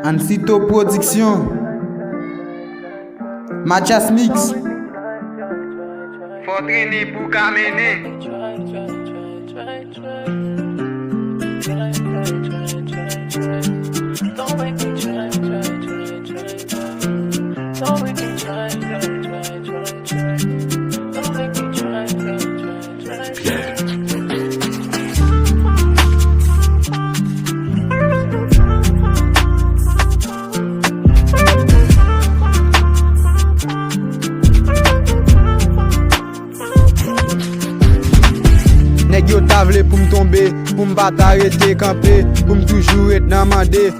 Ancito Production, Mathias Mix. Faut traîner pour caminer. Don't make me try. Don't make me try. Don't make me try. Nèg yo ta vle pou m'tomber, pou m'pas t'arrêter camper, pou m'toujours être nan mandé.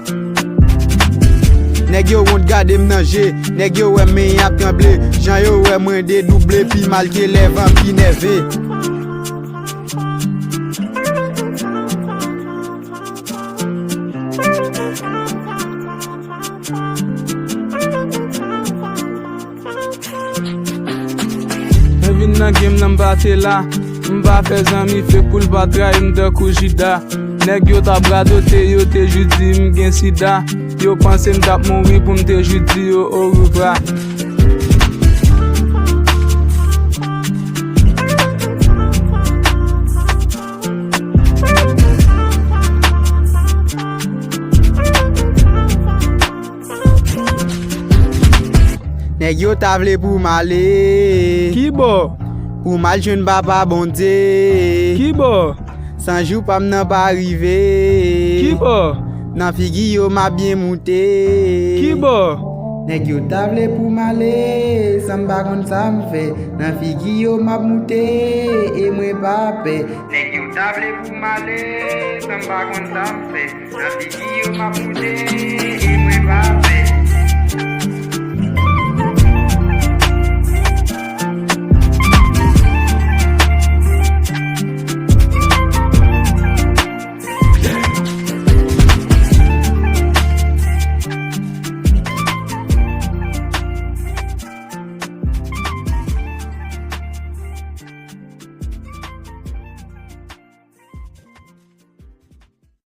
Nèg yo won't garder m'nanger, nèg yo ouais men a tremblé, jan yo ouais moins dédoublé, puis mal que les vents qui nevé. Vin nan game nan m'bate la, m'ba fè zami fè pou l'ba trai m'de koujida. Nèg yo ta bradote yo te judi m'gen sida. Yo pense m'tap mouri pou m'te judi yo au revoir. Nèg yo ta vle pou m'aller. Ki bo? Pour mal jeune papa bon Dieu. Ki bo? Sans jour pas m'nan pas arrivé. Ki bo? Nan figi yo m'a bien monté. Ki bo? Nèg yo ta vle pou m'aller, ça m'pa kon ça m'fait. Nan figi yo m'a monté et moi pas paix. Nèg yo ta vle pou m'aller, ça m'pa kon ça m'fait. Nan figi yo m'a monté.